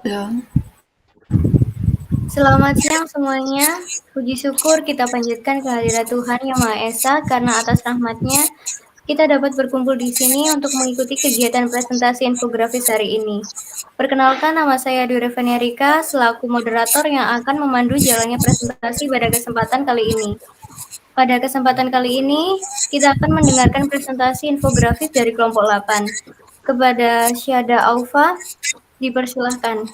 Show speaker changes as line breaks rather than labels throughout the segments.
dong.
Selamat siang semuanya. Puji syukur kita panjatkan kehadirat Tuhan Yang Maha Esa karena atas rahmat-Nya kita dapat berkumpul di sini untuk mengikuti kegiatan presentasi infografis hari ini. Perkenalkan, nama saya Dwi Revenia Rika selaku moderator yang akan memandu jalannya presentasi pada kesempatan kali ini. Pada kesempatan kali ini, kita akan mendengarkan presentasi infografis dari kelompok 8. Kepada Syahda Aufa, dipersilahkan.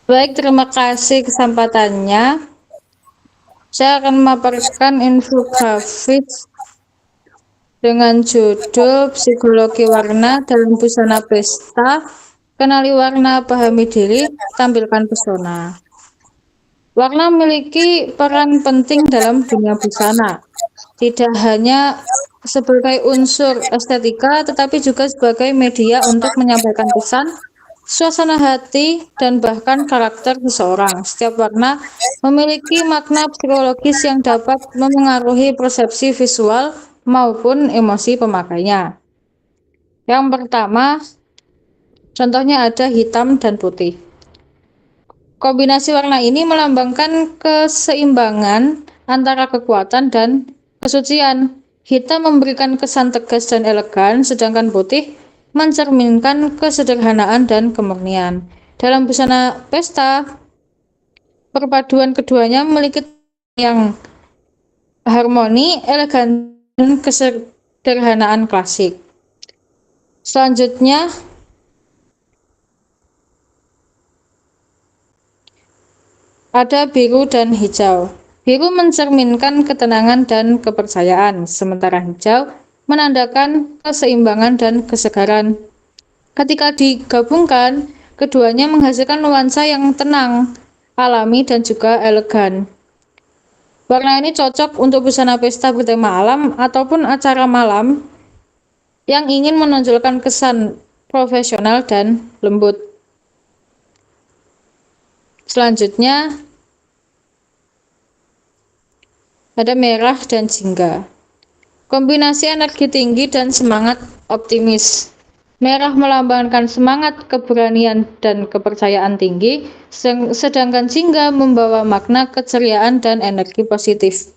Baik, terima kasih kesempatannya. Saya akan memaparkan infografis dengan judul Psikologi Warna dalam Busana Pesta, Kenali Warna, Pahami Diri, Tampilkan Pesona. Warna memiliki peran penting dalam dunia busana, tidak hanya sebagai unsur estetika, tetapi juga sebagai media untuk menyampaikan pesan, suasana hati, dan bahkan karakter seseorang. Setiap warna memiliki makna psikologis yang dapat memengaruhi persepsi visual maupun emosi pemakainya. Yang pertama, contohnya ada hitam dan putih. Kombinasi warna ini melambangkan keseimbangan antara kekuatan dan kesucian. Hitam memberikan kesan tegas dan elegan, sedangkan putih mencerminkan kesederhanaan dan kemurnian. Dalam busana pesta, perpaduan keduanya memiliki yang harmoni, elegan, dan kesederhanaan klasik. Selanjutnya, ada biru dan hijau. Biru mencerminkan ketenangan dan kepercayaan, sementara hijau menandakan keseimbangan dan kesegaran. Ketika digabungkan, keduanya menghasilkan nuansa yang tenang, alami, dan juga elegan. Warna ini cocok untuk busana pesta bertema alam ataupun acara malam yang ingin menonjolkan kesan profesional dan lembut. Selanjutnya, ada merah dan jingga. Kombinasi energi tinggi dan semangat optimis. Merah melambangkan semangat, keberanian, dan kepercayaan tinggi, sedangkan jingga membawa makna keceriaan dan energi positif.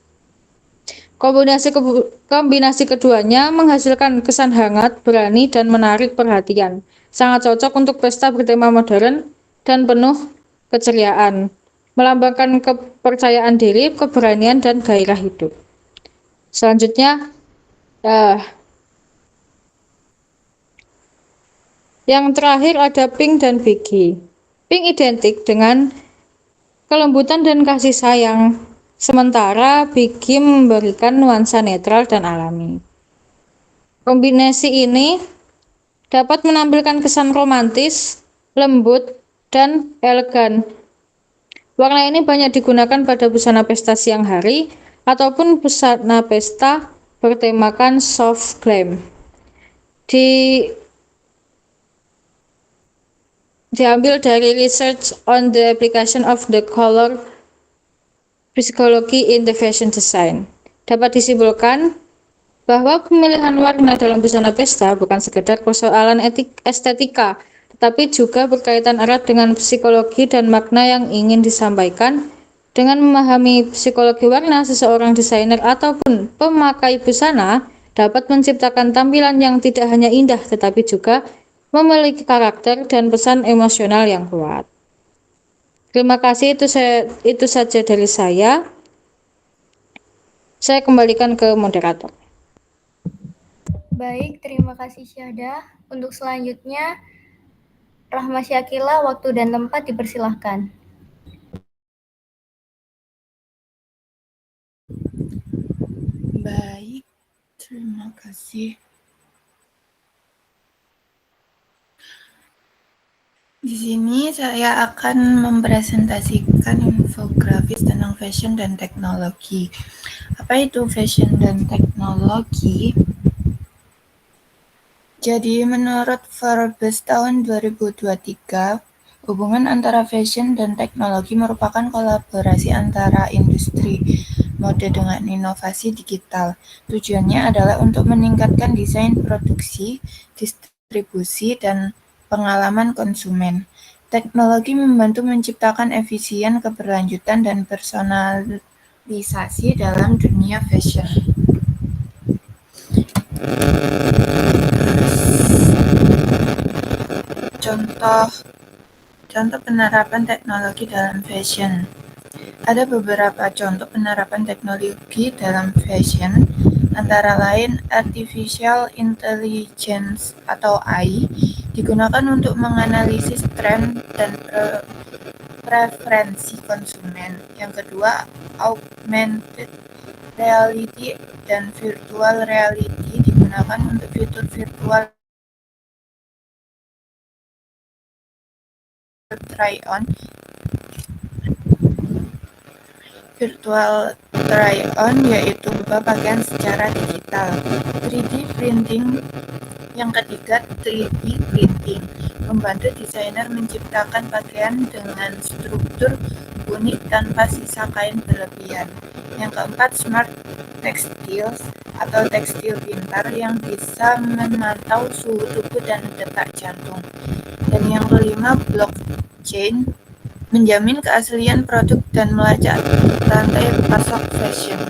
Kombinasi keduanya menghasilkan kesan hangat, berani, dan menarik perhatian. Sangat cocok untuk pesta bertema modern dan penuh keceriaan, melambangkan kepercayaan diri, keberanian, dan gairah hidup. Selanjutnya, yang terakhir ada pink dan beige. Pink identik dengan kelembutan dan kasih sayang, sementara beige memberikan nuansa netral dan alami. Kombinasi ini dapat menampilkan kesan romantis, lembut, dan elegan. Warna ini banyak digunakan pada busana pesta siang hari ataupun busana pesta bertemakan soft glam. Diambil dari research on the application of the color psychology in the fashion design. Dapat disimpulkan bahwa pemilihan warna dalam busana pesta bukan sekedar persoalan estetika, tetapi juga berkaitan erat dengan psikologi dan makna yang ingin disampaikan. Dengan memahami psikologi warna, seseorang desainer ataupun pemakai busana dapat menciptakan tampilan yang tidak hanya indah, tetapi juga memiliki karakter dan pesan emosional yang kuat. Terima kasih, itu saja dari saya. Saya kembalikan ke moderator.
Baik, terima kasih Syahda. Untuk selanjutnya, Rahma Syakila, waktu dan tempat dipersilahkan.
Baik, terima kasih. Di sini saya akan mempresentasikan infografis tentang fashion dan teknologi. Apa itu fashion dan teknologi? Jadi menurut Forbes tahun 2023, hubungan antara fashion dan teknologi merupakan kolaborasi antara industri mode dengan inovasi digital. Tujuannya adalah untuk meningkatkan desain produksi, distribusi, dan pengalaman konsumen. Teknologi membantu menciptakan efisien, keberlanjutan, dan personalisasi dalam dunia fashion. Contoh Contoh penerapan teknologi dalam fashion. Ada beberapa contoh penerapan teknologi dalam fashion, antara lain Artificial Intelligence atau AI digunakan untuk menganalisis tren dan preferensi konsumen. Yang kedua, Augmented Reality dan Virtual Reality digunakan untuk fitur virtual try-on Virtual try-on yaitu berupa pakaian secara digital. 3D printing. Yang ketiga, 3D printing membantu desainer menciptakan pakaian dengan struktur unik tanpa sisa kain berlebihan. Yang keempat, smart textiles atau tekstil pintar yang bisa memantau suhu tubuh dan detak jantung. Dan yang kelima, blockchain menjamin keaslian produk dan melacak rantai pasok fashion.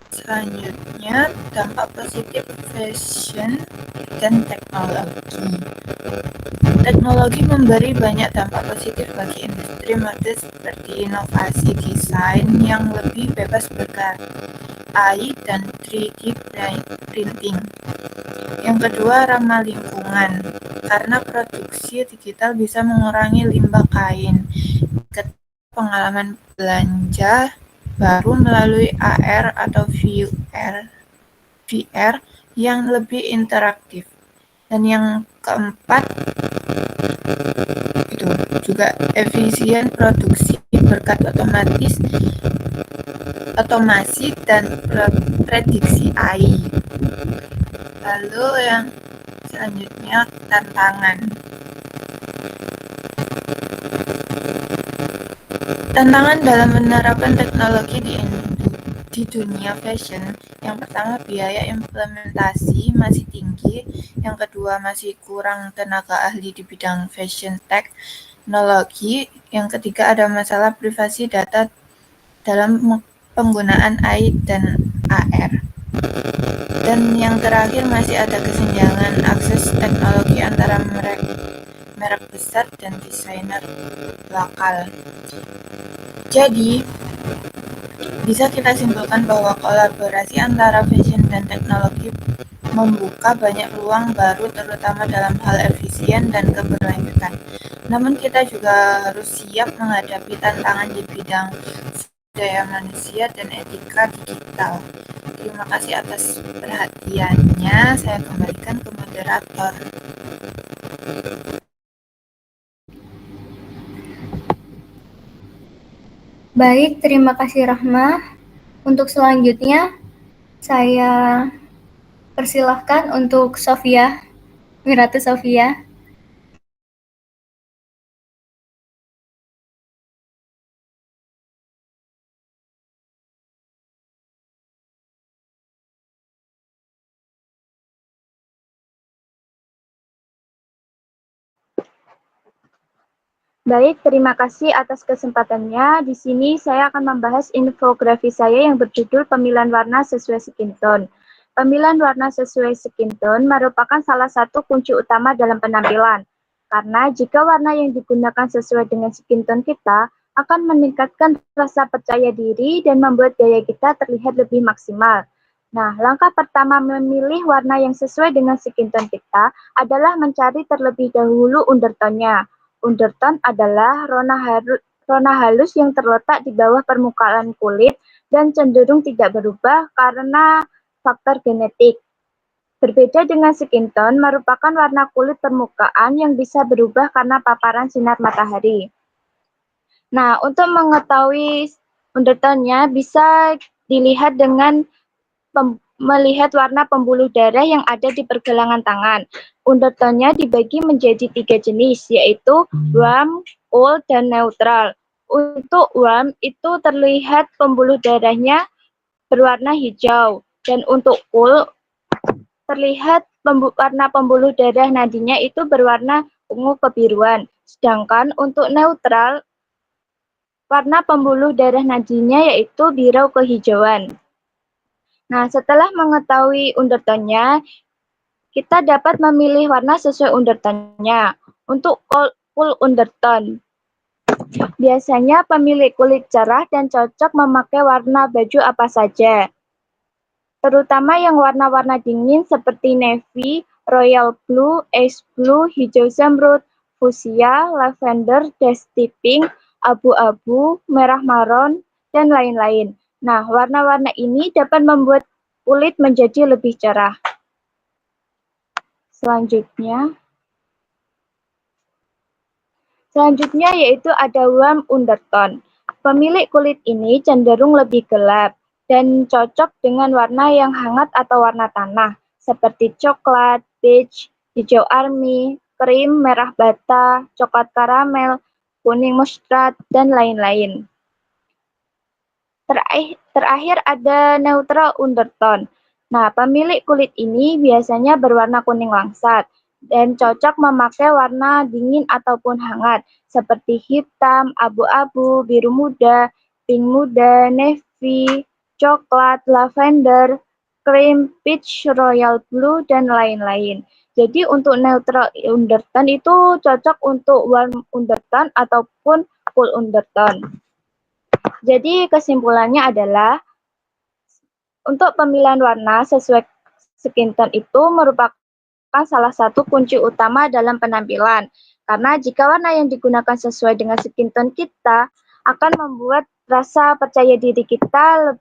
Selanjutnya, dampak positif fashion dan teknologi. Teknologi memberi banyak dampak positif bagi industri mode seperti inovasi desain yang lebih bebas bergerak, AI dan 3D printing. Yang kedua, ramah lingkungan, karena produksi digital bisa mengurangi limbah kain. Pengalaman belanja baru melalui AR atau VR yang lebih interaktif. Dan yang keempat, itu juga efisien produksi berkat otomasi dan prediksi AI. Lalu yang selanjutnya, tantangan. Tantangan dalam menerapkan teknologi di dunia fashion. Yang pertama, biaya implementasi masih tinggi. Yang kedua, masih kurang tenaga ahli di bidang fashion teknologi. Yang ketiga, ada masalah privasi data dalam penggunaan AI dan AR. Dan yang terakhir, masih ada kesenjangan akses teknologi antara merek besar dan desainer lokal. Jadi, bisa kita simpulkan bahwa kolaborasi antara fashion dan teknologi membuka banyak peluang baru terutama dalam hal efisien dan keberlanjutan. Namun kita juga harus siap menghadapi tantangan di bidang daya manusia dan etika digital. Terima kasih atas perhatiannya. Saya kembalikan ke moderator.
Baik, terima kasih Rahma. Untuk selanjutnya, saya persilahkan untuk Sofia, Wiratu Sofia.
Baik, terima kasih atas kesempatannya. Di sini saya akan membahas infografis saya yang berjudul Pemilihan Warna Sesuai Skin Tone. Pemilihan warna sesuai skin tone merupakan salah satu kunci utama dalam penampilan. Karena jika warna yang digunakan sesuai dengan skin tone kita, akan meningkatkan rasa percaya diri dan membuat gaya kita terlihat lebih maksimal. Nah, langkah pertama memilih warna yang sesuai dengan skin tone kita adalah mencari terlebih dahulu undertone-nya. Undertone adalah rona halus yang terletak di bawah permukaan kulit dan cenderung tidak berubah karena faktor genetik. Berbeda dengan skin tone, merupakan warna kulit permukaan yang bisa berubah karena paparan sinar matahari. Nah, untuk mengetahui undertone-nya bisa dilihat dengan melihat warna pembuluh darah yang ada di pergelangan tangan. Undertone-nya dibagi menjadi 3 jenis, yaitu warm, cool, dan neutral. Untuk warm itu terlihat pembuluh darahnya berwarna hijau, dan untuk cool terlihat warna pembuluh darah nadinya itu berwarna ungu kebiruan. Sedangkan untuk neutral, warna pembuluh darah nadinya yaitu biru kehijauan. Nah, setelah mengetahui undertone-nya, kita dapat memilih warna sesuai undertone-nya. Untuk cool undertone, biasanya pemilik kulit cerah dan cocok memakai warna baju apa saja, terutama yang warna-warna dingin seperti navy, royal blue, ice blue, hijau zamrud, fuchsia, lavender, dusty pink, abu-abu, merah maron, dan lain-lain. Nah, warna-warna ini dapat membuat kulit menjadi lebih cerah. Selanjutnya yaitu ada warm undertone. Pemilik kulit ini cenderung lebih gelap dan cocok dengan warna yang hangat atau warna tanah, seperti coklat, beige, hijau army, krim, merah bata, coklat karamel, kuning mustard, dan lain-lain. Terakhir ada neutral undertone. Nah, pemilik kulit ini biasanya berwarna kuning langsat dan cocok memakai warna dingin ataupun hangat, seperti hitam, abu-abu, biru muda, pink muda, navy, coklat, lavender, cream, peach, royal blue, dan lain-lain. Jadi untuk neutral undertone itu cocok untuk warm undertone ataupun cool undertone. Jadi kesimpulannya adalah untuk pemilihan warna sesuai skin tone itu merupakan salah satu kunci utama dalam penampilan. Karena jika warna yang digunakan sesuai dengan skin tone kita, akan membuat rasa percaya diri kita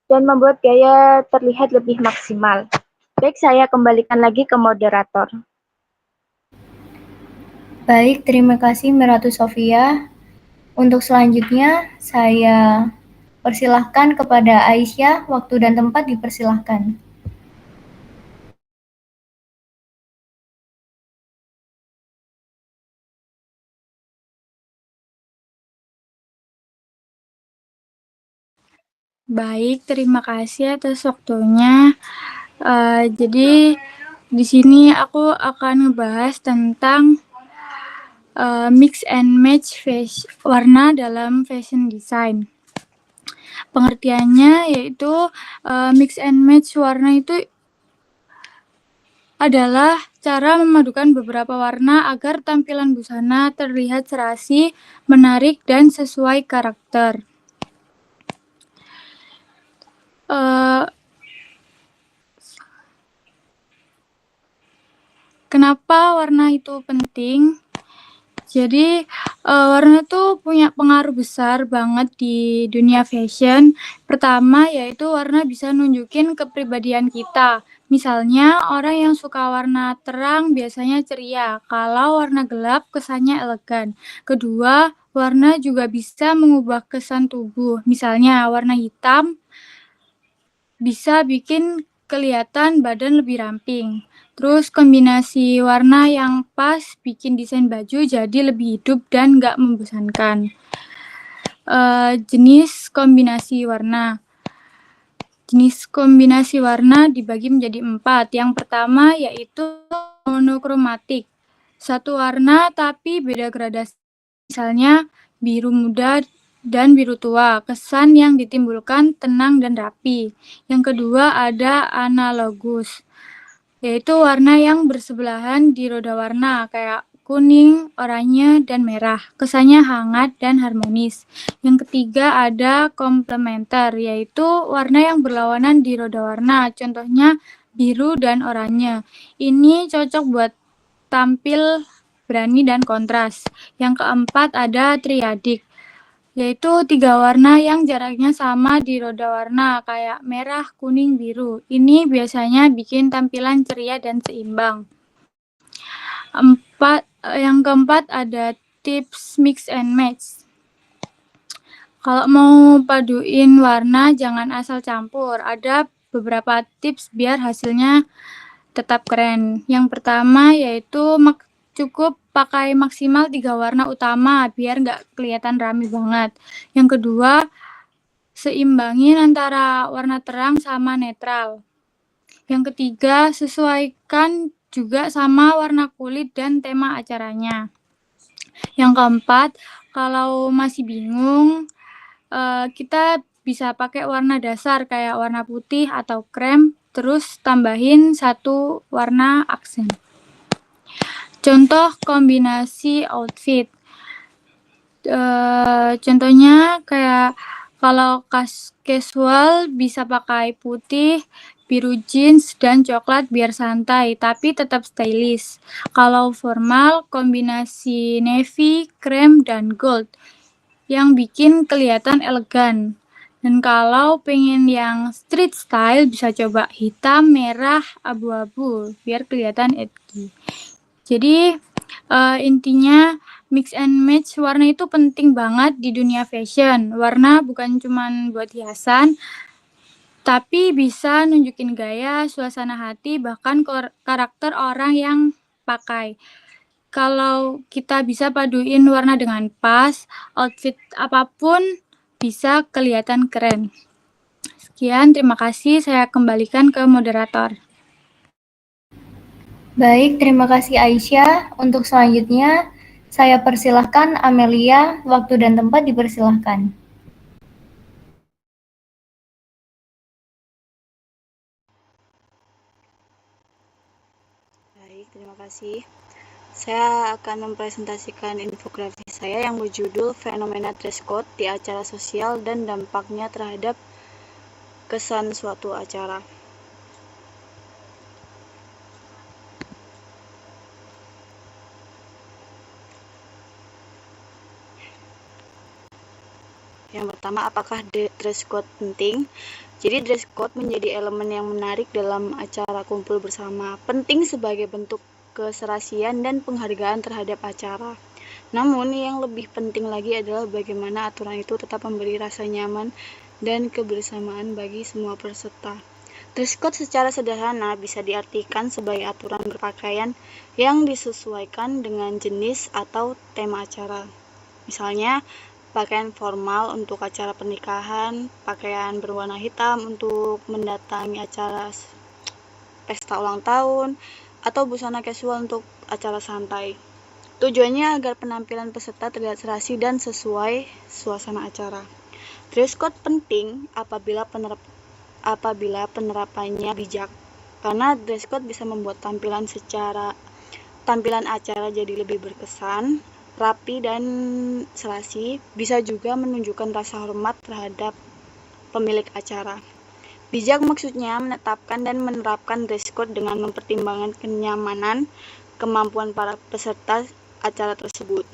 dan membuat gaya terlihat lebih maksimal. Baik, saya kembalikan lagi ke moderator.
Baik, terima kasih Mbak Ratu Sofia. Untuk selanjutnya, saya persilahkan kepada Aisyah, waktu dan tempat dipersilahkan.
Baik, terima kasih atas waktunya. Jadi di sini aku akan ngebahas tentang mix and match warna dalam fashion design. Pengertiannya yaitu mix and match warna itu adalah cara memadukan beberapa warna agar tampilan busana terlihat serasi, menarik, dan sesuai karakter. Kenapa warna itu penting? Jadi warna itu punya pengaruh besar banget di dunia fashion. Pertama yaitu warna bisa nunjukin kepribadian kita. Misalnya orang yang suka warna terang biasanya ceria, kalau warna gelap kesannya elegan. Kedua, warna juga bisa mengubah kesan tubuh. Misalnya warna hitam bisa bikin kelihatan badan lebih ramping. Terus kombinasi warna yang pas bikin desain baju jadi lebih hidup dan nggak membosankan. Jenis kombinasi warna. Jenis kombinasi warna dibagi menjadi 4. Yang pertama yaitu monokromatik. Satu warna tapi beda gradasi. Misalnya biru muda dan biru tua, kesan yang ditimbulkan tenang dan rapi. Yang kedua ada analogus, yaitu warna yang bersebelahan di roda warna, kayak kuning, oranye, dan merah. Kesannya hangat dan harmonis. Yang ketiga ada komplementer, yaitu warna yang berlawanan di roda warna, contohnya biru dan oranye. Ini cocok buat tampil berani dan kontras. Yang keempat ada triadik. yaitu 3 warna yang jaraknya sama di roda warna, kayak merah, kuning, biru. Ini biasanya bikin tampilan ceria dan seimbang. Yang keempat ada tips mix and match. Kalau mau paduin warna jangan asal campur. Ada beberapa tips biar hasilnya tetap keren. Yang pertama yaitu cukup pakai maksimal 3 warna utama biar nggak kelihatan rame banget. Yang kedua, seimbangin antara warna terang sama netral. Yang ketiga, sesuaikan juga sama warna kulit dan tema acaranya. Yang keempat, kalau masih bingung, kita bisa pakai warna dasar kayak warna putih atau krem, terus tambahin 1 warna aksen. Contoh kombinasi outfit. Contohnya kayak kalau casual bisa pakai putih, biru jeans, dan coklat biar santai, tapi tetap stylish. Kalau formal, kombinasi navy, krem, dan gold yang bikin kelihatan elegan. Dan kalau pengen yang street style bisa coba hitam, merah, abu-abu biar kelihatan edgy. Jadi intinya mix and match warna itu penting banget di dunia fashion. Warna bukan cuma buat hiasan, tapi bisa nunjukin gaya, suasana hati, bahkan karakter orang yang pakai. Kalau kita bisa paduin warna dengan pas, outfit apapun bisa kelihatan keren. Sekian, terima kasih. Saya kembalikan ke moderator.
Baik, terima kasih Aisyah. Untuk selanjutnya, saya persilahkan Amelia. Waktu dan tempat dipersilahkan.
Baik, terima kasih. Saya akan mempresentasikan infografis saya yang berjudul Fenomena Dress Code di Acara Sosial dan Dampaknya Terhadap Kesan Suatu Acara. Yang pertama, apakah dress code penting? Jadi dress code menjadi elemen yang menarik dalam acara kumpul bersama, penting sebagai bentuk keserasian dan penghargaan terhadap acara. Namun yang lebih penting lagi adalah bagaimana aturan itu tetap memberi rasa nyaman dan kebersamaan bagi semua peserta. Dress code secara sederhana bisa diartikan sebagai aturan berpakaian yang disesuaikan dengan jenis atau tema acara. Misalnya, pakaian formal untuk acara pernikahan, pakaian berwarna hitam untuk mendatangi acara pesta ulang tahun, atau busana casual untuk acara santai. Tujuannya agar penampilan peserta terlihat serasi dan sesuai suasana acara. Dress code penting apabila penerapannya bijak, karena dress code bisa membuat tampilan acara jadi lebih berkesan, rapi dan serasi, bisa juga menunjukkan rasa hormat terhadap pemilik acara. Bijak maksudnya menetapkan dan menerapkan dress code dengan mempertimbangkan kenyamanan, kemampuan para peserta acara tersebut.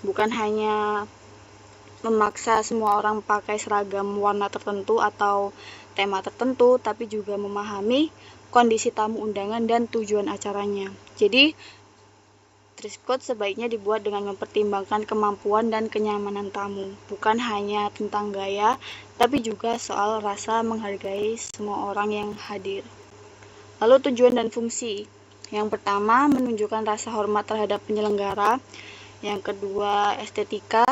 Bukan hanya memaksa semua orang pakai seragam warna tertentu atau tema tertentu, tapi juga memahami kondisi tamu undangan dan tujuan acaranya. Jadi, dress code sebaiknya dibuat dengan mempertimbangkan kemampuan dan kenyamanan tamu, bukan hanya tentang gaya, tapi juga soal rasa menghargai semua orang yang hadir. Lalu tujuan dan fungsi. Yang pertama, menunjukkan rasa hormat terhadap penyelenggara. Yang kedua, estetika.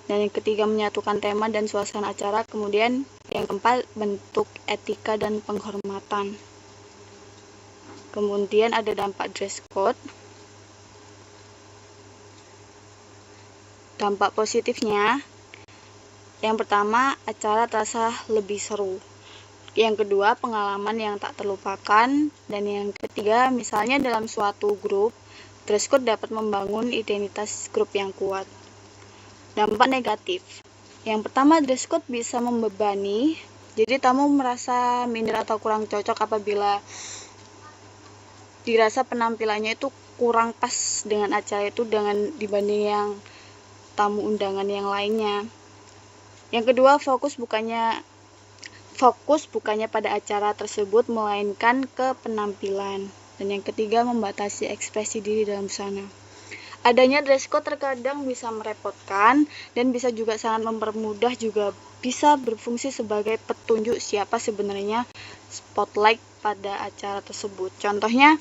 Dan yang ketiga, menyatukan tema dan suasana acara. Kemudian yang keempat, bentuk etika dan penghormatan. Kemudian ada dampak dress code. Dampak positifnya, yang pertama, acara terasa lebih seru. Yang kedua, pengalaman yang tak terlupakan. Dan yang ketiga, misalnya dalam suatu grup, dress code dapat membangun identitas grup yang kuat. Dampak negatif. Yang pertama, dress code bisa membebani. Jadi tamu merasa minder atau kurang cocok apabila dirasa penampilannya itu kurang pas dengan acara itu dibanding yang tamu undangan yang lainnya. Yang kedua, fokus bukannya pada acara tersebut, melainkan ke penampilan. Dan yang ketiga, membatasi ekspresi diri dalam busana. Adanya dress code terkadang bisa merepotkan dan bisa juga sangat mempermudah, juga bisa berfungsi sebagai petunjuk siapa sebenarnya spotlight pada acara tersebut. Contohnya,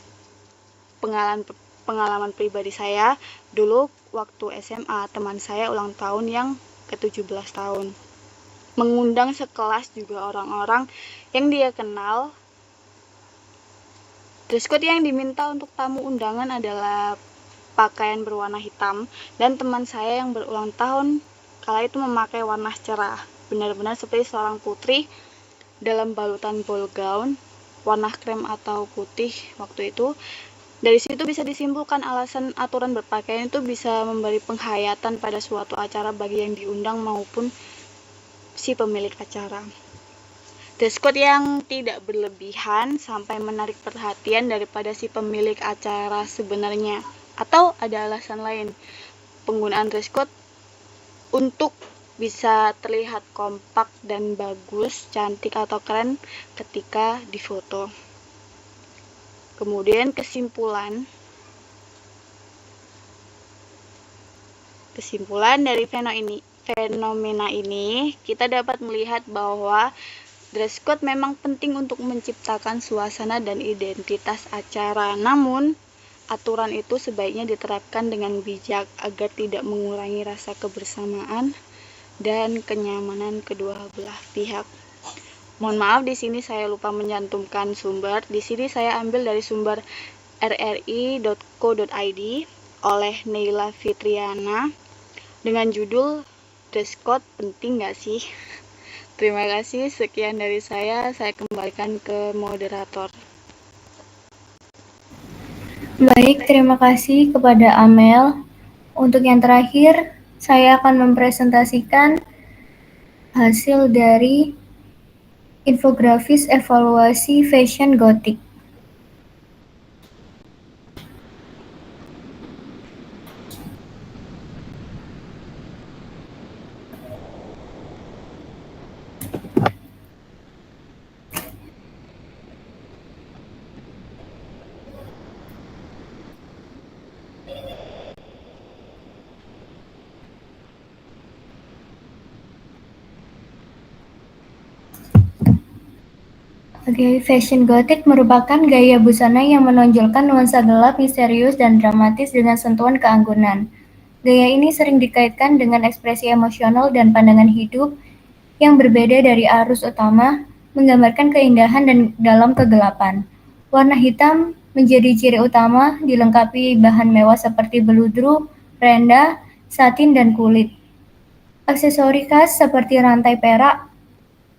pengalaman pribadi saya, dulu waktu SMA, teman saya ulang tahun yang ke-17 tahun. Mengundang sekelas juga orang-orang yang dia kenal. Dress code yang diminta untuk tamu undangan adalah pakaian berwarna hitam, dan teman saya yang berulang tahun kala itu memakai warna cerah, benar-benar seperti seorang putri dalam balutan ball gown warna krem atau putih waktu itu. Dari situ bisa disimpulkan alasan aturan berpakaian itu bisa memberi penghayatan pada suatu acara bagi yang diundang maupun si pemilik acara. Dress code yang tidak berlebihan sampai menarik perhatian daripada si pemilik acara sebenarnya. Atau ada alasan lain, penggunaan dress code untuk bisa terlihat kompak dan bagus, cantik atau keren ketika difoto. Kemudian kesimpulan dari fenomena ini, kita dapat melihat bahwa dress code memang penting untuk menciptakan suasana dan identitas acara. Namun, aturan itu sebaiknya diterapkan dengan bijak agar tidak mengurangi rasa kebersamaan dan kenyamanan kedua belah pihak. Mohon maaf, di sini saya lupa mencantumkan sumber. Di sini saya ambil dari sumber rri.co.id oleh Neila Fitriana dengan judul Dress Code Penting Nggak Sih? Terima kasih, sekian dari saya kembalikan ke moderator.
Baik, terima kasih kepada Amel. Untuk yang terakhir, saya akan mempresentasikan hasil dari infografis evaluasi fashion gotik. Oke, fashion gotik merupakan gaya busana yang menonjolkan nuansa gelap, misterius, dan dramatis dengan sentuhan keanggunan. Gaya ini sering dikaitkan dengan ekspresi emosional dan pandangan hidup yang berbeda dari arus utama, menggambarkan keindahan dan dalam kegelapan. Warna hitam menjadi ciri utama, dilengkapi bahan mewah seperti beludru, renda, satin, dan kulit. Aksesori khas seperti rantai perak,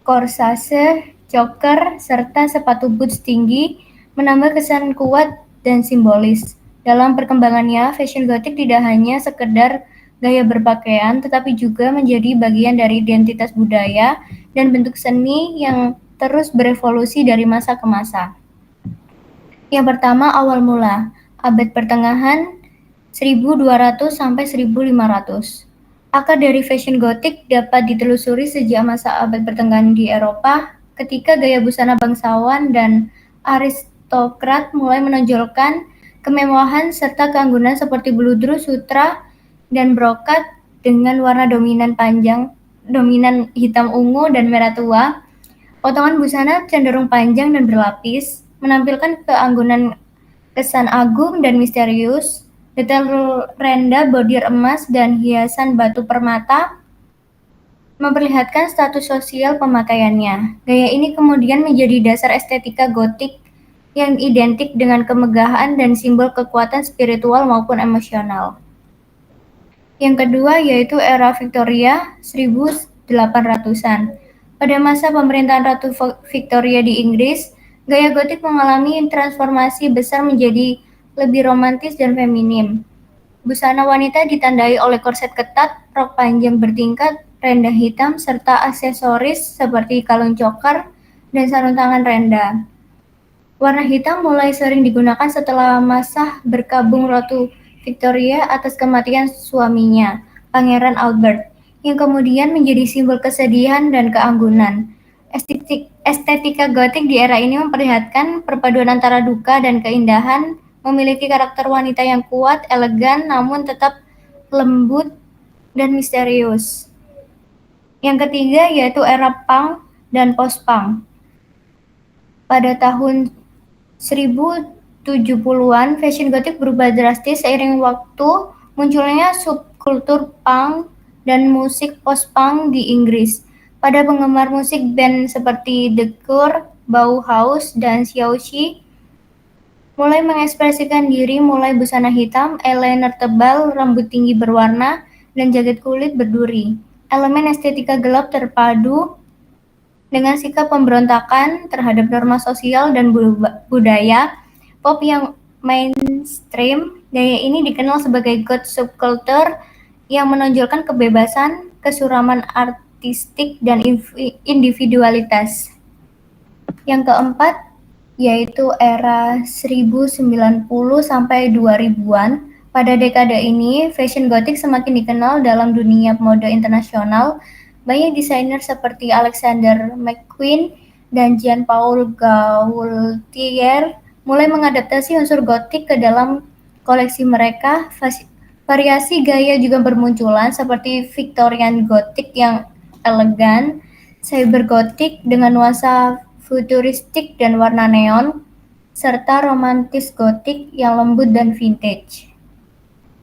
korsase, choker, serta sepatu boots tinggi menambah kesan kuat dan simbolis. Dalam perkembangannya, fashion gotik tidak hanya sekedar gaya berpakaian, tetapi juga menjadi bagian dari identitas budaya dan bentuk seni yang terus berevolusi dari masa ke masa. Yang pertama, awal mula, abad pertengahan 1200 sampai 1500. Akar dari fashion gotik dapat ditelusuri sejak masa abad pertengahan di Eropa, ketika gaya busana bangsawan dan aristokrat mulai menonjolkan kemewahan serta keanggunan seperti beludru, sutra, dan brokat dengan warna dominan hitam ungu dan merah tua. Potongan busana cenderung panjang dan berlapis, menampilkan keanggunan kesan agung dan misterius. Detail renda, bordir emas, dan hiasan batu permata memperlihatkan status sosial pemakaiannya. Gaya ini kemudian menjadi dasar estetika gotik yang identik dengan kemegahan dan simbol kekuatan spiritual maupun emosional. Yang kedua yaitu era Victoria 1800-an. Pada masa pemerintahan Ratu Victoria di Inggris, gaya gotik mengalami transformasi besar menjadi lebih romantis dan feminim. Busana wanita ditandai oleh korset ketat, rok panjang bertingkat, renda hitam, serta aksesoris seperti kalung choker dan sarung tangan renda. Warna hitam mulai sering digunakan setelah masa berkabung Ratu Victoria atas kematian suaminya, Pangeran Albert, yang kemudian menjadi simbol kesedihan dan keanggunan. Estetika gotik di era ini memperlihatkan perpaduan antara duka dan keindahan, memiliki karakter wanita yang kuat, elegan, namun tetap lembut dan misterius. Yang ketiga yaitu era punk dan post-punk. Pada tahun 1070-an, fashion gotik berubah drastis seiring waktu munculnya subkultur punk dan musik post-punk di Inggris. Pada penggemar musik band seperti The Cure, Bauhaus, dan Xiaoxi mulai mengekspresikan diri mulai busana hitam, eyeliner tebal, rambut tinggi berwarna, dan jaket kulit berduri. Elemen estetika gelap terpadu dengan sikap pemberontakan terhadap norma sosial dan budaya pop yang mainstream. Gaya ini dikenal sebagai goth subculture yang menonjolkan kebebasan, kesuraman artistik, dan individualitas. Yang keempat yaitu era 1090 sampai 2000-an. Pada dekade ini, fashion gotik semakin dikenal dalam dunia mode internasional. Banyak desainer seperti Alexander McQueen dan Jean-Paul Gaultier mulai mengadaptasi unsur gotik ke dalam koleksi mereka. Variasi gaya juga bermunculan seperti Victorian Gothic yang elegan, cyber Gothic dengan nuansa futuristik dan warna neon, serta romantis Gothic yang lembut dan vintage.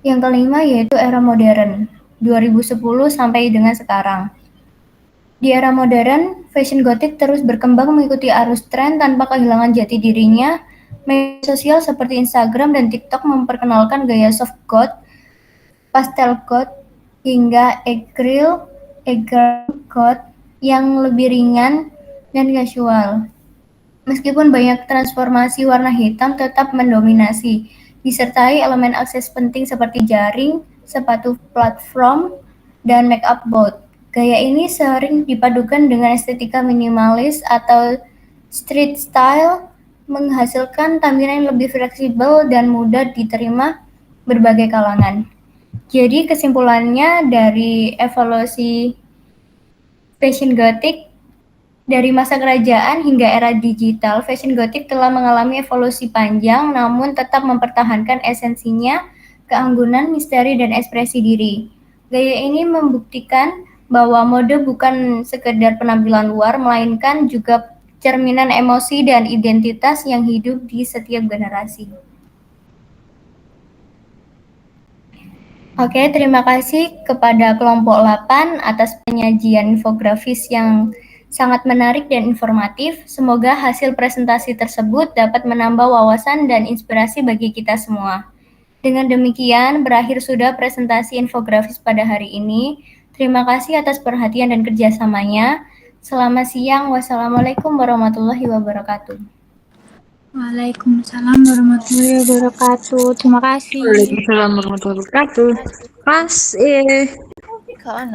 Yang kelima yaitu era modern, 2010 sampai dengan sekarang. Di era modern, fashion gotik terus berkembang mengikuti arus tren tanpa kehilangan jati dirinya. Media sosial seperti Instagram dan TikTok memperkenalkan gaya soft goth, pastel goth, hingga acryl goth yang lebih ringan dan casual. Meskipun banyak transformasi, warna hitam tetap mendominasi, disertai elemen akses penting seperti jaring, sepatu platform, dan make-up boot. Gaya ini sering dipadukan dengan estetika minimalis atau street style, menghasilkan tampilan yang lebih fleksibel dan mudah diterima berbagai kalangan. Jadi kesimpulannya dari evolusi fashion gotik dari masa kerajaan hingga era digital, fashion gotik telah mengalami evolusi panjang namun tetap mempertahankan esensinya, keanggunan, misteri, dan ekspresi diri. Gaya ini membuktikan bahwa mode bukan sekedar penampilan luar, melainkan juga cerminan emosi dan identitas yang hidup di setiap generasi. Oke, terima kasih kepada kelompok 8 atas penyajian infografis yang sangat menarik dan informatif. Semoga hasil presentasi tersebut dapat menambah wawasan dan inspirasi bagi kita semua. Dengan demikian, berakhir sudah presentasi infografis pada hari ini. Terima kasih atas perhatian dan kerjasamanya. Selamat siang. Wassalamualaikum warahmatullahi wabarakatuh.
Waalaikumsalam warahmatullahi wabarakatuh. Terima kasih.
Waalaikumsalam warahmatullahi wabarakatuh. Kelas E.
Kawan